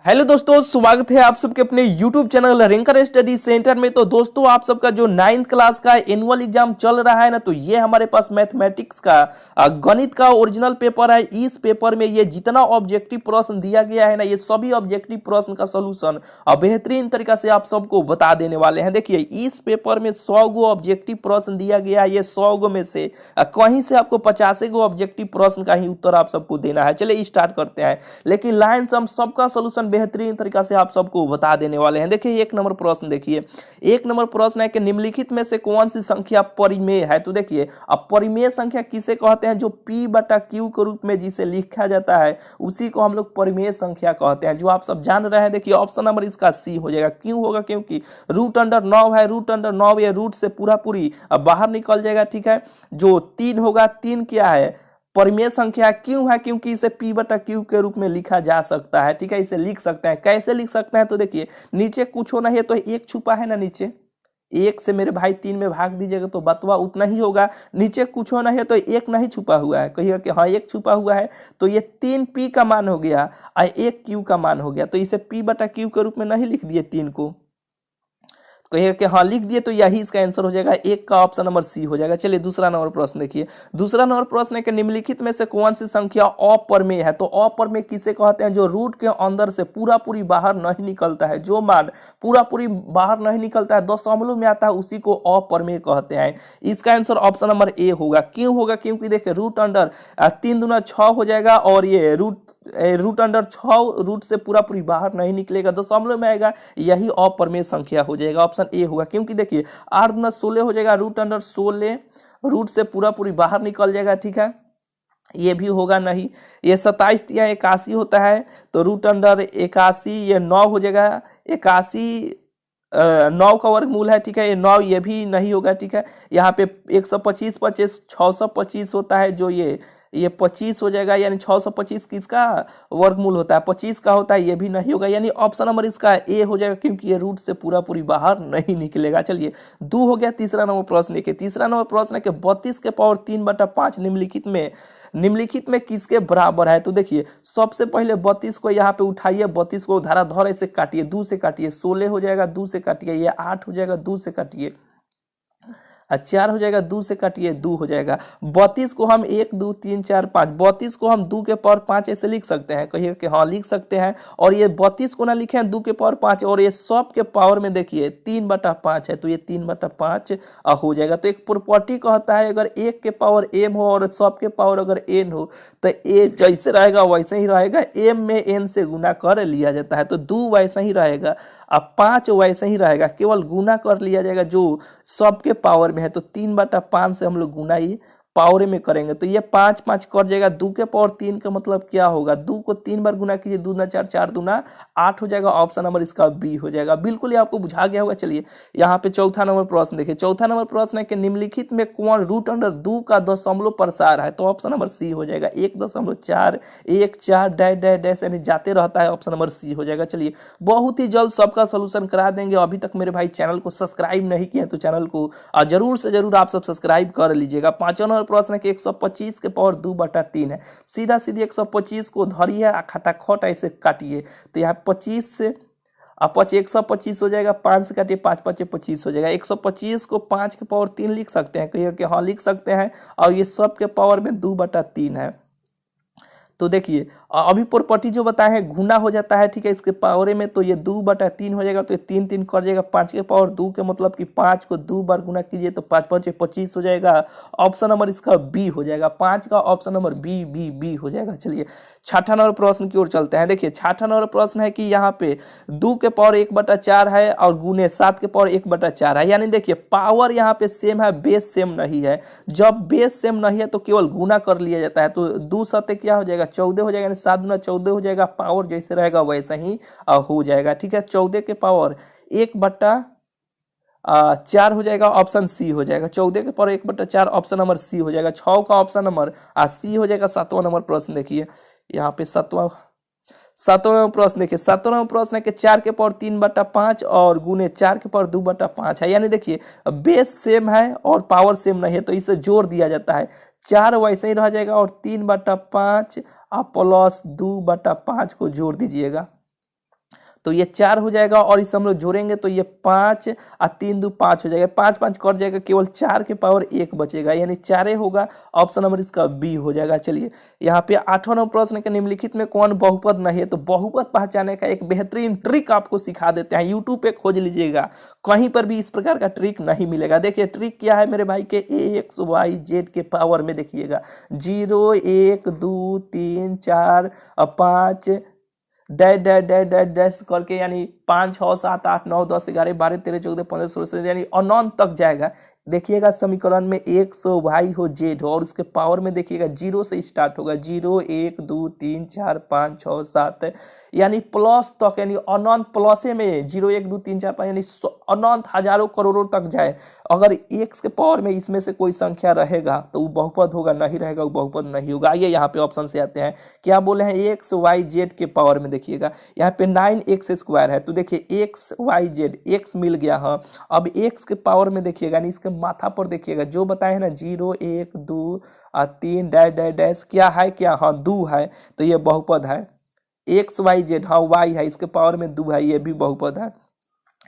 Hello दोस्तों, स्वागत है आप सबके अपने YouTube चैनल रिंकर स्टडी सेंटर में। तो दोस्तों, आप सबका जो 9th क्लास का एनुअल एग्जाम चल रहा है ना, तो ये हमारे पास मैथमेटिक्स का गणित का ओरिजिनल पेपर है। इस पेपर में ये जितना ऑब्जेक्टिव प्रश्न दिया गया है ना, ये सभी ऑब्जेक्टिव प्रश्न का सोल्यूशन बेहतरीन तरीका से आप सबको बता देने वाले हैं। देखिए, इस पेपर में 100 गो ऑब्जेक्टिव प्रश्न दिया गया है। ये 100 गो में से कहीं से आपको 50 गो ऑब्जेक्टिव प्रश्न का ही उत्तर आप सबको देना है। चलिए स्टार्ट करते हैं। लेकिन लाइन से हम सबका सोल्यूशन बेहतरीन तरीका से आप सबको बता देने वाले हैं। देखिए, एक नंबर प्रश्न देखिए, एक नंबर प्रश्न है कि निम्नलिखित में से कौन सी संख्या परिमेय है। तो देखिए, अब परिमेय संख्या किसे कहते हैं? जो P बटा Q के रूप में जिसे लिखा जाता है उसी को हम लोग परिमेय संख्या कहते हैं, जो आप सब जान रहे हैं। देखिए, ऑप्शन नंबर इसका सी हो जाएगा। क्यों होगा? क्योंकि रूट अंडर 9 है, रूट अंडर 9 ये रूट से पूरी बाहर निकल जाएगा। ठीक है, जो 3 होगा, 3 क्या है? परिमेय संख्या। क्यों है? क्योंकि इसे P बटा Q के रूप में लिखा जा सकता है। ठीक है, इसे लिख सकते हैं। कैसे लिख सकते हैं? तो देखिए, नीचे कुछ होना है तो एक छुपा है ना, नीचे एक से मेरे भाई 3 में भाग दीजिएगा तो बतवा उतना ही होगा। नीचे कुछ होना है तो एक नहीं छुपा हुआ है, कहिएगा कि हाँ एक छुपा हुआ है, तो ये 3 P का मान हो गया और 1 Q का मान हो गया। तो इसे P बटा Q के रूप में नहीं लिख दिए 3 को, कहिए कि हाँ लिख दिए, तो यही इसका आंसर हो जाएगा। एक का ऑप्शन नंबर सी हो जाएगा। चलिए दूसरा नंबर प्रश्न देखिए। दूसरा नंबर प्रश्न है कि निम्नलिखित में से कौन सी संख्या अपरिमेय है। तो अपरिमेय किसे कहते हैं? जो रूट के अंदर से पूरी बाहर नहीं निकलता है, जो मान पूरी बाहर नहीं निकलता है, दशमलव में आता है, उसी को अपरिमेय कहते हैं। इसका आंसर ऑप्शन नंबर ए होगा। क्यों होगा? क्योंकि देखिए, रूट अंडर 3 दूना 6 हो जाएगा और ये रूट अंडर 6 रूट से पूरी बाहर नहीं निकलेगा, दशमलव में आएगा, यही अपरिमेय संख्या हो जाएगा। ऑप्शन ए होगा। क्योंकि देखिए, 8 दूना 16 हो जाएगा, रूट अंडर 16 रूट से पूरी बाहर निकल जाएगा। ठीक है, ये भी होगा नहीं। ये 27 या 81 होता है, तो रूट अंडर 81 ये 9 हो जाएगा। 81 9 का वर्गमूल है। ठीक है, ये 9 ये भी नहीं होगा। ठीक है, यहाँ पे 125 25 625 होता है, जो ये 25 हो जाएगा, यानी 625 किसका वर्गमूल होता है? 25 का होता है, ये भी नहीं होगा, यानी ऑप्शन नंबर इसका ए हो जाएगा, क्योंकि ये रूट से पूरी बाहर नहीं निकलेगा। चलिए 2 हो गया। तीसरा नंबर प्रश्न देखिए। तीसरा नंबर प्रश्न है कि 32 के पावर 3 बटा 5 निम्नलिखित में किसके बराबर है। तो देखिए, सबसे पहले 32 को यहाँ पे उठाइए, 32 को धाराधर ऐसे काटिए, 2 से काटिए, 16 हो जाएगा, 2 से काटिए, ये 8 हो जाएगा, 2 से काटिए, 4 हो जाएगा, 2 से काटिए, 2 हो जाएगा। 32 को हम 1 2 3 4 5, 32 को हम 2 के पावर 5 ऐसे लिख सकते हैं, कहिए कि हाँ लिख सकते हैं। और ये 32 को ना लिखे 2 के पावर 5, और ये सब के पावर में देखिए 3 बटा 5 है, तो ये 3 बटा 5 हो जाएगा। तो एक प्रॉपर्टी कहता है, अगर 1 के पावर m हो और सब के पावर अगर n हो, तो a जैसे रहेगा वैसे ही रहेगा, m में n से गुना कर लिया जाता है, तो 2 वैसा ही रहेगा, अब 5 वैसे ही रहेगा, केवल गुना कर लिया जाएगा जो सबके पावर में है। तो 3 बटा 5 से हम लोग गुना ही पावर में करेंगे, तो ये 5 5 कर जाएगा। 2 के पावर 3 का मतलब क्या होगा? 2 को 3 बार गुना कीजिए, 2 दूना 4 4 दूना 8 हो जाएगा। ऑप्शन नंबर इसका बी हो जाएगा। बिल्कुल ही आपको बुझा गया होगा। चलिए यहाँ पे चौथा नंबर प्रश्न देखिए। चौथा नंबर प्रश्न है कि निम्नलिखित में कौन रूट अंडर 2 का दशमलव प्रसार है। तो ऑप्शन नंबर सी हो जाएगा। 1.4 1 4 डैश डैश डैश यानी जाते रहता है, ऑप्शन नंबर सी हो जाएगा। चलिए बहुत ही जल्द सबका सोल्यूशन करा देंगे। अभी तक मेरे भाई चैनल को सब्सक्राइब नहीं किए तो चैनल को जरूर से जरूर आप सब सब्सक्राइब कर लीजिएगा। पांचवा नंबर प्रश्न है कि 125 के पावर 2 बटा 3 है। सीधा सीधी 125 को धरिए, खटाखट ऐसे काटिए, तो यहाँ 25 से 125 हो जाएगा, 5 से काटिए, 5 5 25 हो जाएगा। 125 को 5 के पावर 3 लिख सकते हैं, कहिए कि हाँ लिख सकते हैं, और ये सब के पावर में 2 बटा 3 है। तो देखिए, अभी प्रॉपर्टी जो बताए हैं गुना हो जाता है। ठीक है, इसके पावर में, तो ये 2 बटा 3 हो जाएगा, तो ये 3 3 कर जाएगा। 5 के पावर 2 के मतलब कि 5 को 2 बार गुना कीजिए, तो 5 5 25 हो जाएगा। ऑप्शन नंबर इसका बी हो जाएगा। 5 का ऑप्शन नंबर बी हो जाएगा। चलिए छठा नंबर प्रश्न की ओर चलते हैं। देखिए छठा नंबर प्रश्न है कि यहाँ पे 2 के पावर 1 बटा 4 है और गुने 7 के पावर 1 बटा 4 है, यानी देखिए पावर यहाँ पे सेम है, बेस सेम नहीं है। जब बेस सेम नहीं है तो केवल गुना कर लिया जाता है, तो 2 सत्ते क्या हो जाएगा? 14 हो जाएगा, 7 दूना 14 हो जाएगा। पावर जैसे रहेगा वैसा ही हो जाएगा। ठीक है, 14 के पावर 1 बटा 4 हो जाएगा, ऑप्शन सी हो जाएगा। 14 के पावर 1 बटा 4 ऑप्शन नंबर सी हो जाएगा। 6 का ऑप्शन नंबर सी हो जाएगा। 7वां नंबर प्रश्न देखिए, यहाँ पे 7वां प्रश्न देखिए। 7वां प्रश्न है कि 4 के पावर 3 बटा 5 और गुने 4 के पावर 2 बटा 5 है, यानी देखिए बेस सेम है और पावर सेम नहीं है, तो इसे जोड़ दिया जाता है। 4 वैसे ही रह जाएगा और 3 बटा 5 आप प्लस 2 बटा 5 को जोड़ दीजिएगा। तो ये 4 हो जाएगा और इसे हम लोग जोड़ेंगे तो ये 5 और 3 2 5 हो जाएगा, 5 5 कट जाएगा, केवल 4 के पावर 1 बचेगा यानी 4 होगा। ऑप्शन नंबर इसका बी हो जाएगा। चलिए यहाँ पे 8वां नंबर प्रश्न के निम्नलिखित में कौन बहुपद नहीं है, तो बहुपद पहचानने का एक बेहतरीन ट्रिक आपको सिखा देते हैं, यूट्यूब पे खोज लीजिएगा, कहीं पर भी इस प्रकार का ट्रिक नहीं मिलेगा। देखिए ट्रिक क्या है मेरे भाई के, एक्स वाई जेड के पावर में देखिएगा 0 1 2 3 4 5 dash dash dash dash dash करके यानी 5 6 7 8 9 10 11 12 13 14 15 16 यानी अनंत तक जाएगा। देखिएगा समीकरण में 100 वाई हो जेड हो और उसके पावर में देखिएगा 0 से स्टार्ट होगा, 0 1 2 3 4 5 6 7 यानी प्लस तक, यानी अनंत प्लसे में 0 1 2 3 4 5 यानी अनंत हजारों करोड़ों तक जाए। अगर एक्स के पावर में इसमें से कोई संख्या रहेगा तो वो बहुपद होगा, नहीं रहेगा वो बहुपद नहीं होगा। आइए यहाँ पे ऑप्शन से आते हैं, क्या बोले हैं, एक्स वाई जेड के पावर में देखिएगा यहाँ पे 9x² है, तो देखिए एक्स वाई जेड एक्स मिल गया। हाँ अब एक्स के पावर में देखिएगा यानी इसके माथा पर देखिएगा जो बताए हैं ना 0 1 2 3 डैश डैश डैश क्या है, क्या हाँ 2 है, तो ये बहुपद है। एक्स वाई जेड हाँ वाई है, इसके पावर में 2 है, ये भी बहुपद है।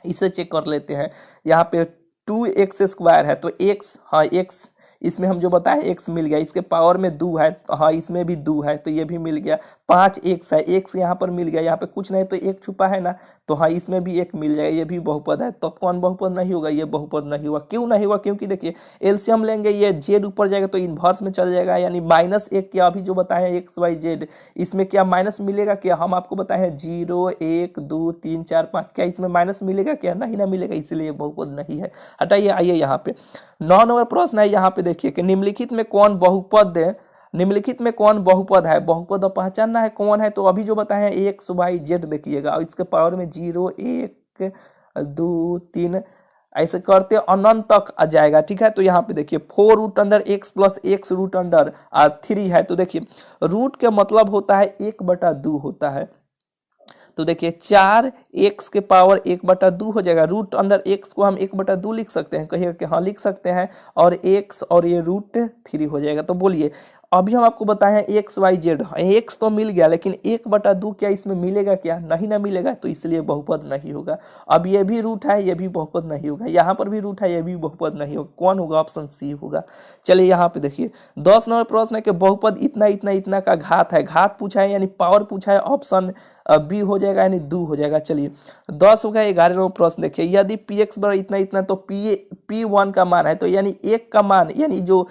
इसे चेक कर लेते हैं, यहाँ पे 2x² है, तो x हाँ x इसमें हम जो बताए x मिल गया, इसके पावर में 2 है, हाँ इसमें भी 2 है, तो ये भी मिल गया। 5x है, x यहाँ पर मिल गया, यहाँ पे कुछ नहीं तो 1 छुपा है ना, तो हाँ इसमें भी 1 मिल जाएगा, ये भी बहुपद है। तो कौन बहुपद नहीं होगा, ये बहुपद नहीं होगा। क्यों नहीं हुआ, क्योंकि देखिए एलसीएम लेंगे, ये जेड ऊपर जाएगा तो इन्वर्स में चल जाएगा, यानी -1 क्या अभी जो बताए हैं एक्स वाई जेड, इसमें क्या माइनस मिलेगा, क्या हम आपको बताए हैं 0 1 2 3 4 5, क्या इसमें माइनस मिलेगा, क्या नहीं ना मिलेगा, इसलिए बहुपद नहीं है। हटाइए, आइए यहाँ पे 9 नंबर प्रश्न है, यहाँ पे देखिए कि निम्नलिखित में कौन बहुपद है, बहुपद पहचानना है कौन है, तो अभी जो बताए हैं एक्स वाई जेड देखिएगा और इसके पावर में 0 1 2 3 ऐसे करते अनंत तक आ जाएगा, ठीक है। तो यहाँ पे देखिए 4√x + x √3 है, तो देखिए रूट के मतलब होता है 1/2 होता है, तो देखिए 4x के पावर 1/2 हो जाएगा। √x को हम 1/2 लिख सकते हैं, कहिए कि हाँ लिख सकते हैं, और x और ये √3 हो जाएगा। तो बोलिए अभी हम आपको बताए हैं एक्स वाई जेड, एक्स तो मिल गया लेकिन 1/2 क्या इसमें मिलेगा, क्या नहीं ना मिलेगा, तो इसलिए बहुपद नहीं होगा। अब ये भी रूट है, ये भी बहुपद नहीं होगा, यहाँ पर भी रूट है, ये भी बहुपद नहीं होगा। कौन होगा, ऑप्शन सी होगा। चलिए यहाँ पे देखिए 10 नंबर प्रश्न है कि बहुपद इतना इतना इतना का घात है, घात पूछा है यानी पावर पूछा है, ऑप्शन बी हो जाएगा यानी 2 हो जाएगा। चलिए 10 हो गया। 11 नंबर प्रश्न देखिए, यदि px बराबर इतना इतना तो p1 का मान है, तो यानी 1 का मान यानी जो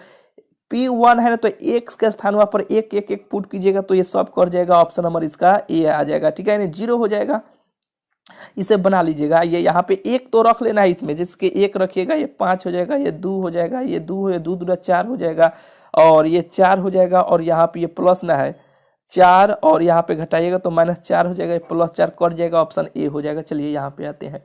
P1 है ना, तो x के स्थान वहां पर 1 1 1 पुट कीजिएगा तो ये सब कर जाएगा, ऑप्शन नंबर इसका ए आ जाएगा, ठीक है, यानी 0 हो जाएगा। इसे बना लीजिएगा, ये यहाँ पे 1 तो रख लेना है इसमें, जिसके 1 रखिएगा ये 5 हो जाएगा, ये 2 हो जाएगा, ये 2 हो, ये 2 दूना 4 हो जाएगा, और ये 4 हो जाएगा, और यहाँ पे ये प्लस ना है 4 और यहाँ पे घटाइएगा तो -4 हो जाएगा, +4 कट जाएगा, ऑप्शन ए हो जाएगा। चलिए यहाँ पे आते हैं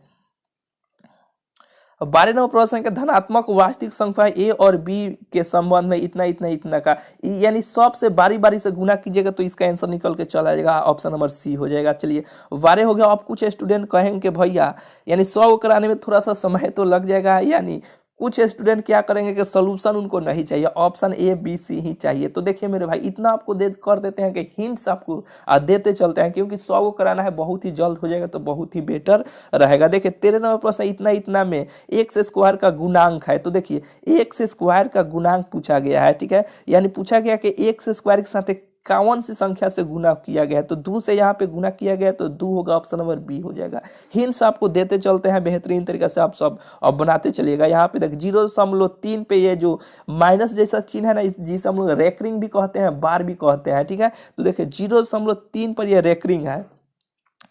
12 नंबर प्रश्न के धनात्मक वास्तविक संख्या ए और बी के संबंध में इतना इतना इतना का, यानी सबसे बारी बारी से गुना कीजिएगा तो इसका आंसर निकल के चला जाएगा, ऑप्शन नंबर सी हो जाएगा। चलिए 12 हो गया। अब कुछ स्टूडेंट कहेंगे भैया यानी 100 कराने में थोड़ा सा समय तो लग जाएगा, यानी कुछ स्टूडेंट क्या करेंगे कि सोल्यूशन उनको नहीं चाहिए, ऑप्शन ए बी सी ही चाहिए। तो देखिए मेरे भाई इतना आपको कर देते हैं कि हिंट्स आपको देते चलते हैं, क्योंकि 100 को कराना है, बहुत ही जल्द हो जाएगा तो बहुत ही बेटर रहेगा। देखिए 13 नंबर प्रश्न इतना इतना में x² का गुणांक है, तो देखिए x² का गुणांक पूछा गया है, ठीक है, यानी पूछा गया कि x² के साथ कौन सी संख्या से गुना किया गया है, तो 2 से यहाँ पे गुना किया गया तो 2 होगा, ऑप्शन नंबर बी हो जाएगा। हिंट्स आपको देते चलते हैं बेहतरीन तरीके से, आप सब अब बनाते चलिएगा। यहाँ पे देख 0.3 पे ये जो माइनस जैसा चिन्ह है ना, जिसे हम लोग रेकरिंग भी कहते हैं, बार भी कहते हैं, ठीक है। तो देखिए 0.3 पर ये रेकरिंग है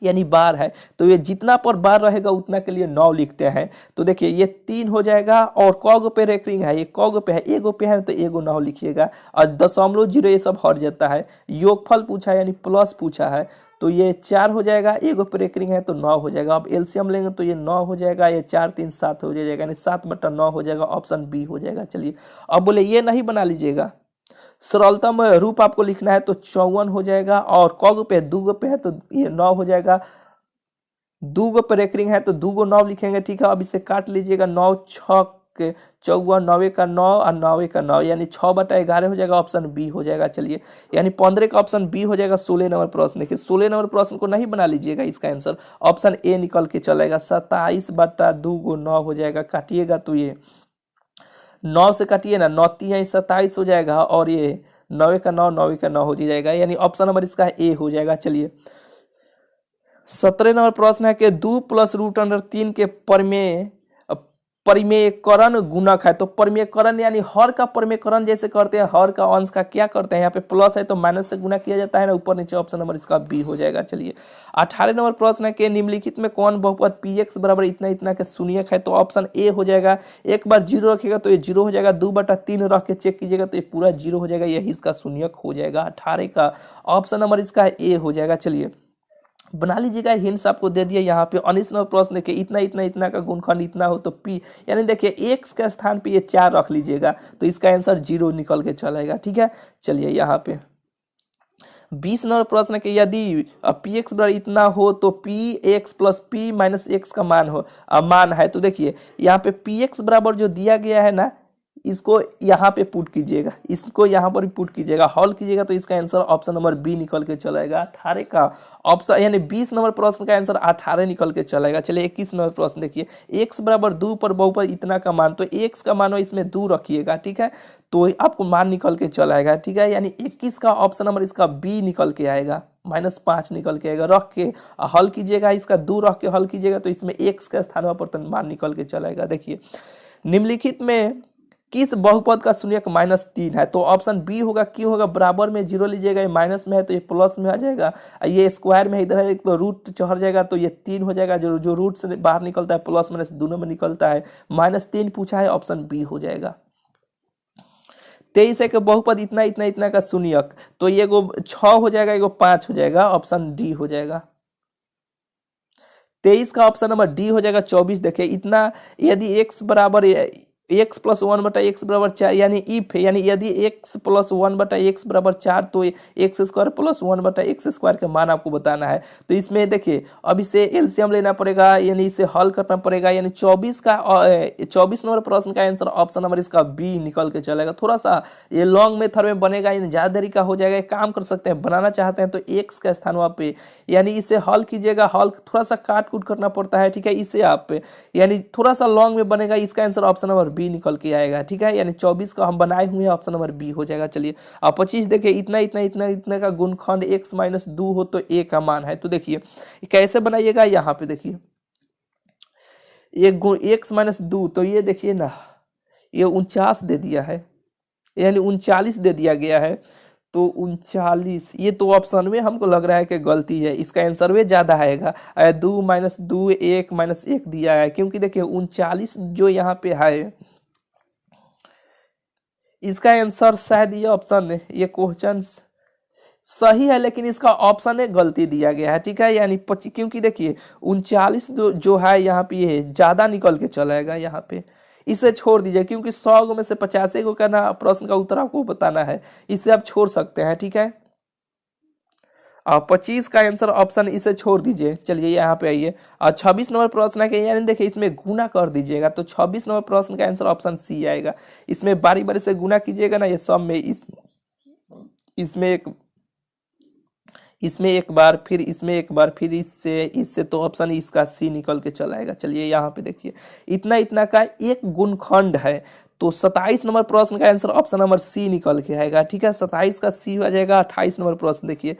यानी बार है, तो ये जितना पर बार रहेगा उतना के लिए 9 लिखते हैं। तो देखिए ये 3 हो जाएगा, और कौगो पे रेकरिंग है, ये कौगो पे है, एगो पे है तो एगो 9 लिखिएगा, और 0.0 ये सब हट जाता है। योगफल पूछा है यानी प्लस पूछा है, तो ये 4 हो जाएगा, एगो पे रेकरिंग है तो 9 हो जाएगा। अब एलसीएम लेंगे तो ये 9 हो जाएगा, ये 4 3 7 हो जाएगा, यानी 7/9 हो जाएगा, ऑप्शन बी हो जाएगा। चलिए अब बोले ये नहीं बना लीजिएगा, सरलतम रूप आपको लिखना है तो 54 हो जाएगा, और कौग पे 2 पे है तो ये 9 हो जाएगा, 2 पे रेकरिंग है तो 2 9 लिखेंगे, ठीक है। अब इसे काट लीजिएगा, 9 6 के चौवा, 9 का 9 और 9 का 9 यानी 6/11 हो जाएगा, ऑप्शन बी हो जाएगा। चलिए यानी 15 का ऑप्शन बी हो जाएगा। 16 नंबर प्रश्न देखिए, 16 नंबर प्रश्न को नहीं बना लीजिएगा, इसका आंसर ऑप्शन ए निकल के चलेगा। 27/2 को 9 हो जाएगा, काटिएगा तो ये 9 से काटिए ना, 9 3 27 हो जाएगा, और ये 9 का 9 9 का 9 हो जाएगा, यानी ऑप्शन नंबर इसका ए हो जाएगा। चलिए 17 नंबर प्रश्न है कि 2 + √3 के परिमेयकरण गुणक है। तो परिमेयकरण यानी हर का परिमेयकरण जैसे करते हैं, हर का अंश का क्या करते हैं, यहाँ पे प्लस है तो माइनस से गुणा किया जाता है ना, ऊपर नीचे, ऑप्शन नंबर इसका बी हो जाएगा। चलिए 18 नंबर प्रश्न है कि निम्नलिखित में कौन बहुपद px बराबर इतना इतना का शून्यक है। तो ऑप्शन ए हो जाएगा। एक बार 0 रखिएगा तो ये 0 हो जाएगा, 2/3 रख के चेक कीजिएगा तो ये पूरा 0 हो जाएगा, यही इसका शून्यक हो जाएगा। 18 का ऑप्शन नंबर इसका ए हो जाएगा। चलिए बना लीजिएगा, हिंट्स आपको दे दिया यहाँ पे। 19 नंबर प्रश्न देखिए, इतना इतना इतना का गुणनखंड इतना हो तो p यानी देखिए x के स्थान पे ये 4 रख लीजिएगा तो इसका आंसर 0 निकल के चलेगा। ठीक है, चलिए यहाँ पे 20 नंबर प्रश्न के यदि px बराबर इतना हो तो px + p - x का मान है। तो देखिए यहाँ पे px बराबर जो दिया गया है ना, इसको यहाँ पे पुट कीजिएगा, इसको यहाँ पर पुट कीजिएगा, हल कीजिएगा तो इसका आंसर ऑप्शन नंबर बी निकल के चलेगा। 18 का ऑप्शन यानी 20 नंबर प्रश्न का आंसर 18 निकल के चलेगा। चलिए 21 नंबर प्रश्न देखिए, x बराबर 2 पर बहुपद इतना का मान, तो x का मान हो इसमें 2 रखिएगा। ठीक है, तो आपको मान निकल के चलाएगा। ठीक है, यानी 21 का ऑप्शन नंबर इसका बी निकल के आएगा, -5 निकल के आएगा। रख के हल कीजिएगा, इसका 2 रख के हल कीजिएगा तो इसमें x का स्थान पर मान निकल के चलाएगा। देखिए निम्नलिखित में किस बहुपद का शून्यक -3 है। तो ऑप्शन बी होगा। क्यों होगा, बराबर में 0 लीजिएगा, ये माइनस में है तो ये प्लस में आ जाएगा, ये स्क्वायर में इधर है तो रूट चढ़ जाएगा तो ये 3 हो जाएगा, जो रूट से बाहर निकलता है प्लस माइनस दोनों में निकलता है, -3 पूछा है, ऑप्शन बी हो जाएगा। 23 है कि बहुपद इतना इतना इतना का शून्यक, तो ये 6 हो जाएगा, एगो 5 हो जाएगा, ऑप्शन डी हो जाएगा। 23 का ऑप्शन नंबर डी हो जाएगा। 24 देखिए, इतना यदि x बराबर x + 1/x बराबर 4 यानी इफ यानी यदि x + 1/x बराबर 4 तो x² + 1/x² का मान आपको बताना है। तो इसमें देखिए अब इसे एलसीएम लेना पड़ेगा, यानी इसे हल करना पड़ेगा, यानी 24 नंबर प्रश्न का आंसर ऑप्शन नंबर इसका बी निकल के चलेगा। थोड़ा सा ये लॉन्ग मेथड में बनेगा, यानी ज़्यादा देरी का हो जाएगा। एक काम कर सकते हैं, बनाना चाहते हैं तो x का स्थान वहाँ पे यानी इसे हल कीजिएगा, हल थोड़ा सा काट कूट करना पड़ता है। ठीक है, इसे आप यानी थोड़ा सा लॉन्ग में बनेगा, इसका आंसर ऑप्शन नंबर बी निकल के आएगा। ठीक है, यानी 24 का हम बनाए हुए हैं, ऑप्शन नंबर बी हो जाएगा। चलिए अब 25 देखिए, इतना इतना इतना इतना का गुणनखंड x - 2 हो तो a का मान है। तो देखिए कैसे बनाइएगा, यहाँ पे देखिए x - 2 तो ये देखिए ना, ये 49 दे दिया है, यानी 39 दे दिया गया है, तो 39 ये तो ऑप्शन में हमको लग रहा है कि गलती है, इसका आंसर वे ज़्यादा आएगा। 2 - 2 1 - 1 दिया है, क्योंकि देखिए 39 जो यहाँ पे है, इसका आंसर शायद ये ऑप्शन, ये क्वेश्चन सही है लेकिन इसका ऑप्शन में गलती दिया गया है। ठीक है, यानी क्योंकि देखिए 39 जो है यहाँ पे ये ज़्यादा निकल के चलाएगा, यहाँ पे इसे छोड़ दीजिए, क्योंकि 100 में से 50 को करना, प्रश्न का उत्तर आपको बताना है, इसे आप छोड़ सकते हैं। ठीक है, और 25 का आंसर ऑप्शन इसे छोड़ दीजिए। चलिए यहाँ पे आइए, और 26 नंबर प्रश्न है कि यानी देखिए इसमें गुना कर दीजिएगा, तो 26 नंबर प्रश्न का आंसर ऑप्शन सी आएगा। इसमें बारी बारी से गुना कीजिएगा ना, ये सब में इसमें एक बार, फिर इसमें एक बार, फिर इससे तो ऑप्शन इसका सी निकल के चलाएगा। चलिए यहाँ पे देखिए, इतना इतना का एक गुणनखंड है, तो 27 नंबर प्रश्न का आंसर ऑप्शन नंबर सी निकल के आएगा। ठीक है, 27 का सी हो जाएगा। 28 नंबर प्रश्न देखिए,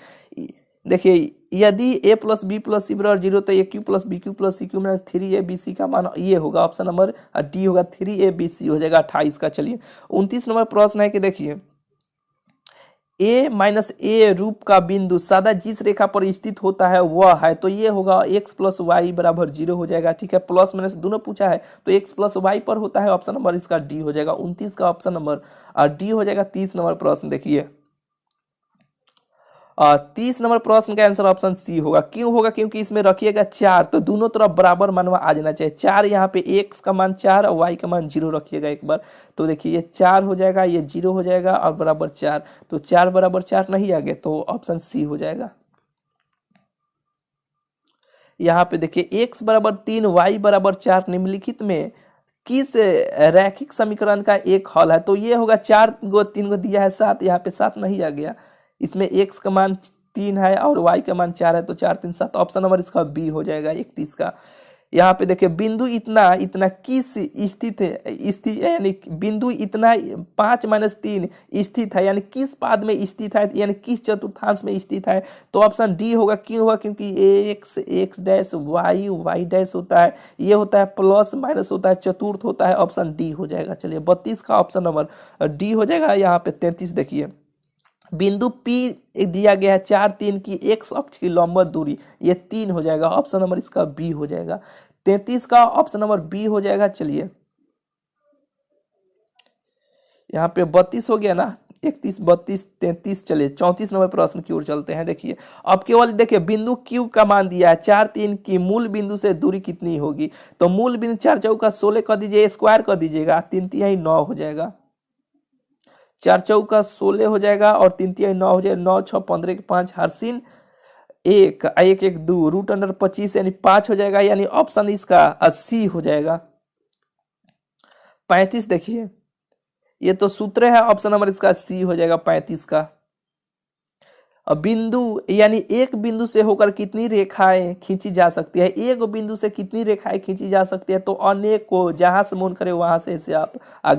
यदि a + b + c बराबर 0 तो aq + bq + cq - 3abc का मान ये होगा, ऑप्शन नंबर डी होगा, 3abc हो जाएगा 28 का। चलिए 29 नंबर प्रश्न है कि देखिए a - a रूप का बिंदु सदा जिस रेखा पर स्थित होता है वह है, तो ये होगा x + y बराबर 0 हो जाएगा। ठीक है, प्लस माइनस दोनों पूछा है तो x + y पर होता है, ऑप्शन नंबर इसका डी हो जाएगा। 29 का ऑप्शन नंबर डी हो जाएगा। 30 नंबर प्रश्न देखिए, 30 नंबर प्रश्न का आंसर ऑप्शन सी होगा। क्यों होगा, क्योंकि इसमें रखिएगा 4 तो दोनों तरफ बराबर मानवा आ जाना चाहिए। 4 यहाँ पे x का मान 4 और y का मान 0 रखिएगा एक बार, तो देखिए ये 4 हो जाएगा, ये 0 हो जाएगा और बराबर 4, तो 4 बराबर 4 नहीं आ गए तो ऑप्शन सी हो जाएगा। यहाँ पे देखिए x बराबर 3 y बराबर 4 निम्नलिखित में किस रैखिक समीकरण का एक हल है? तो ये होगा 4 गो 3 गो दिया है 7, यहाँ पे 7 नहीं आ गया। इसमें x का मान 3 है और y का मान 4 है, तो 4 3 7 ऑप्शन नंबर इसका बी हो जाएगा 31 का। यहाँ पे देखिए बिंदु इतना इतना किस स्थित है, स्थित यानी बिंदु इतना 5 - 3 स्थित है, यानी किस पाद में स्थित है, यानी किस चतुर्थांश में स्थित है? तो ऑप्शन डी होगा। क्यों होगा? क्योंकि X X dash Y Y dash होता है, ये होता है प्लस माइनस होता है, चतुर्थ होता है, ऑप्शन डी हो जाएगा। चलिए 32 का ऑप्शन नंबर डी हो जाएगा। यहाँ पे 33 देखिए बिंदु P दिया गया है 4 3 की एक्स अक्ष की लंबवत दूरी, ये 3 हो जाएगा, ऑप्शन नंबर इसका बी हो जाएगा। 33 का ऑप्शन नंबर बी हो जाएगा। चलिए यहाँ पे 32 हो गया ना, 31 32 33। चलिए 34 नंबर प्रश्न की ओर चलते हैं। देखिए अब केवल देखिए बिंदु Q का मान दिया है 4 3 की मूल बिंदु से दूरी कितनी होगी? तो मूल बिंदु 4 चौका 16 कर दीजिए, स्क्वायर कर दीजिएगा, 3 तिहाई 9 हो जाएगा। 4 चौका 16 हो जाएगा और 3 तिहाई 9 हो जाएगा। 9 6 15 के 5 हरसिन 1 1 1 2 रूट अंडर 25 यानी 5 हो जाएगा, यानी ऑप्शन इसका 80 हो जाएगा। 35 देखिए ये तो सूत्र है, ऑप्शन नंबर इसका सी हो जाएगा 35 का। अब बिंदु यानी एक बिंदु से होकर कितनी रेखाएं खींची जा सकती है? एक बिंदु से कितनी रेखाएं खींची जा सकती है? तो अनेक को, जहां से मन करे वहां से इसे आप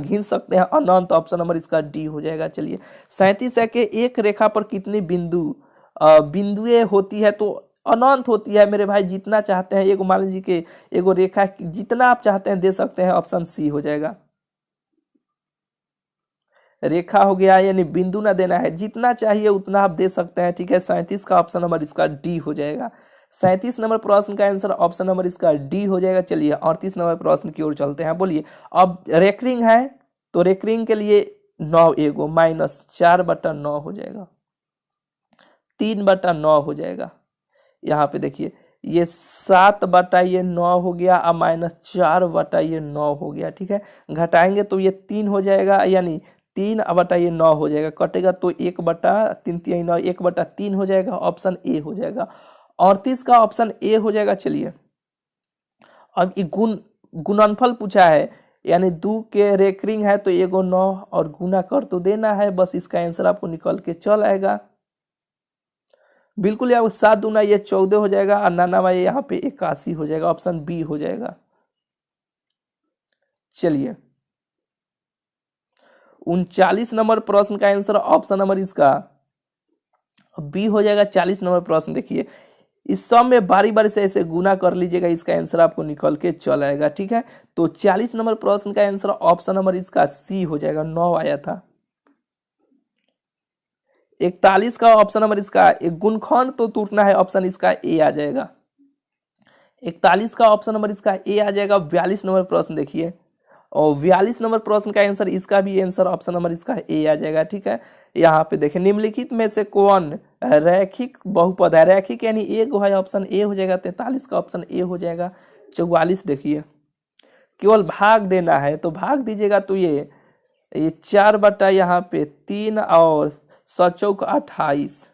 खींच सकते हैं, अनंत, ऑप्शन नंबर इसका डी हो जाएगा। चलिए 37 है कि एक रेखा पर कितनी बिंदुएं होती है? तो अनंत होती है मेरे भाई, जितना चाहते हैं एगो मान लीजिए कि एगो रेखा जितना आप चाहते हैं दे सकते हैं, ऑप्शन सी हो जाएगा। रेखा हो गया यानी बिंदु ना देना है, जितना चाहिए उतना आप दे सकते हैं, ठीक है। 37 का ऑप्शन नंबर इसका डी हो जाएगा। 37 नंबर प्रश्न का आंसर ऑप्शन नंबर इसका डी हो जाएगा। चलिए 38 नंबर प्रश्न की ओर चलते हैं। बोलिए अब रेकरिंग है तो रेकरिंग के लिए 9 एगो माइनस 4/9 हो जाएगा, 3/9 हो जाएगा। यहाँ पे देखिए ये 7/9 हो गया और माइनस 4/9 हो गया, ठीक है। घटाएंगे तो ये 3 हो जाएगा, यानी 3/9 हो जाएगा, कटेगा तो 1/3 1/3 हो जाएगा, ऑप्शन ए हो जाएगा। 38 का ऑप्शन ए हो जाएगा। चलिए अब ये गुणनफल पूछा है, यानी 2 के रेकरिंग है तो एगो 9 और गुना कर तो देना है, बस इसका आंसर आपको निकल के चल आएगा। बिल्कुल यार 7 दूना ये 14 हो जाएगा और 99 यहाँ पे 81 हो जाएगा, ऑप्शन बी हो जाएगा। चलिए 39 नंबर प्रश्न का आंसर ऑप्शन नंबर इसका बी हो जाएगा। 40 नंबर प्रश्न देखिए इस सब में बारी बारी से ऐसे गुना कर लीजिएगा, इसका आंसर आपको निकल के चल आएगा, ठीक है। तो 40 नंबर प्रश्न का आंसर ऑप्शन नंबर इसका सी हो जाएगा, 9 आया था। 41 का ऑप्शन नंबर इसका एक गुणनखंड तो टूटना है, ऑप्शन इसका ए आ जाएगा। 41 का ऑप्शन नंबर इसका ए आ जाएगा। 42 नंबर प्रश्न देखिए और 42 नंबर प्रश्न का आंसर इसका भी आंसर ऑप्शन नंबर इसका ए आ जाएगा, ठीक है। यहाँ पे देखें निम्नलिखित में से कौन रैखिक बहुपद है? रैखिक यानी एक है, ऑप्शन ए हो जाएगा। 43 का ऑप्शन ए हो जाएगा। 44 देखिए केवल भाग देना है तो भाग दीजिएगा, तो ये 4 यहाँ पे 3 और 7 चौक 28,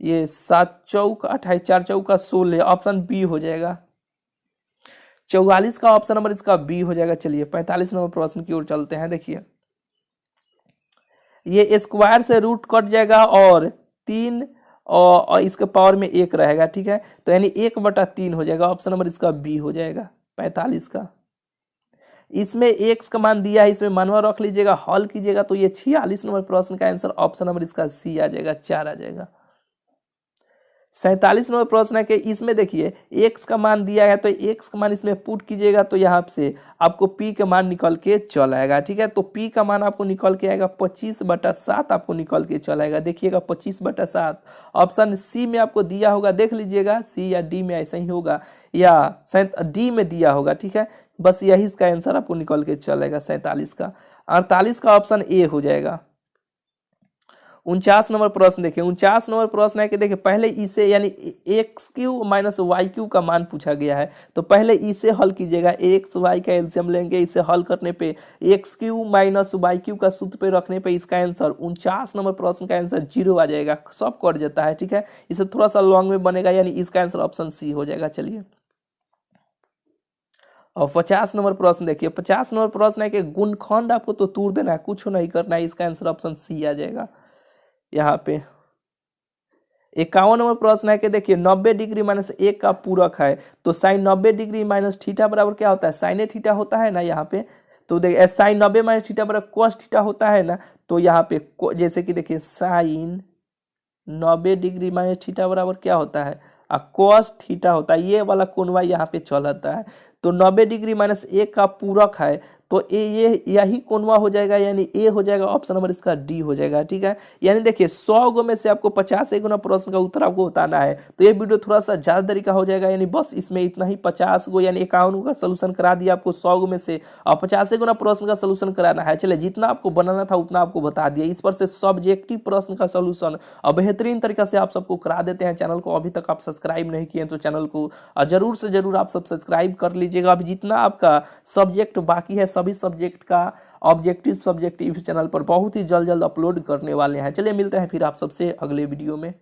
ये 7 चौक 28 4 चौक 16, ऑप्शन बी हो जाएगा। 44 का ऑप्शन नंबर इसका बी हो जाएगा। चलिए 45 नंबर प्रश्न की ओर चलते हैं। देखिए ये स्क्वायर से रूट कट जाएगा और 3 और इसके पावर में 1 रहेगा, ठीक है। तो यानी 1/3 हो जाएगा, ऑप्शन नंबर इसका बी हो जाएगा 45 का। इसमें x का मान दिया है, इसमें मानवा रख लीजिएगा, हल कीजिएगा तो ये 46 नंबर प्रश्न का आंसर ऑप्शन नंबर इसका सी आ जाएगा, 4 आ जाएगा। 47 नंबर प्रश्न है कि इसमें देखिए x का मान दिया है तो x का मान इसमें पुट कीजिएगा तो यहाँ से आपको p का मान निकल के चल आएगा, ठीक है। तो p का मान आपको निकल के आएगा 25/7 आपको निकल के चल आएगा। देखिएगा 25/7 ऑप्शन सी में आपको दिया होगा, देख लीजिएगा सी या डी में ऐसा ही होगा या डी में दिया होगा, ठीक है। बस यही इसका आंसर आपको निकल के चलेगा 47 का। 48 का ऑप्शन ए हो जाएगा। 49 नंबर प्रश्न देखिए 49 नंबर प्रश्न है कि देखिए पहले इसे यानी x³ - y³ का मान पूछा गया है, तो पहले इसे हल कीजिएगा। x y का एलसीएम लेंगे, इसे हल करने पे x³ - y³ का सूत्र पे रखने पे इसका आंसर 49 नंबर प्रश्न का आंसर 0 आ जाएगा, सब कट जाता है, ठीक है। इसे थोड़ा सा लॉन्ग में बनेगा, यानी इसका आंसर ऑप्शन सी हो जाएगा। चलिए और 50 नंबर प्रश्न देखिए, 50 नंबर प्रश्न है कि गुणखंड आपको तो तोड़ देना है, कुछ नहीं करना है, इसका आंसर ऑप्शन सी आ जाएगा यहाँ पे। 51 नंबर प्रश्न है कि देखिए 90 डिग्री माइनस 1 का पूरक है, तो साइन 90 डिग्री माइनस थीटा बराबर क्या होता है, साइन थीटा होता है ना यहाँ पे। तो देखिए साइन 90 माइनस थीटा बराबर कॉस थीटा होता है ना, तो यहाँ पे जैसे कि देखिए साइन 90 डिग्री माइनस थीटा बराबर क्या होता है, कॉस थीटा होता है, ये वाला कोणवा यहाँ पे चलता है। तो 90 डिग्री माइनस 1 का पूरक है, तो ये यही कोणवा हो जाएगा, यानी ए हो जाएगा, ऑप्शन नंबर इसका डी हो जाएगा। ठीक है, यानी देखिए 100 गो में से आपको 50 गुना प्रश्न का उत्तर आपको बताना है, तो ये वीडियो थोड़ा सा ज़्यादा तरीका हो जाएगा, यानी बस इसमें इतना ही 50 गो यानी 51 का सोल्यूशन करा दिया आपको 100 गो में से, और 50 गुना प्रश्न का सोल्यूशन कराना है। चलिए जितना आपको बनाना था उतना आपको बता दिया। इस पर से सब्जेक्टिव प्रश्न का सोल्यूशन और बेहतरीन तरीका से आप सबको करा देते हैं। चैनल को अभी तक आप सब्सक्राइब नहीं किए तो चैनल को जरूर से जरूर आप सब सब्सक्राइब कर लीजिएगा। अभी जितना आपका सब्जेक्ट बाकी है सभी सब्जेक्ट का ऑब्जेक्टिव सब्जेक्टिव चैनल पर बहुत ही जल्द अपलोड करने वाले हैं। चलिए मिलते हैं फिर आप सबसे अगले वीडियो में।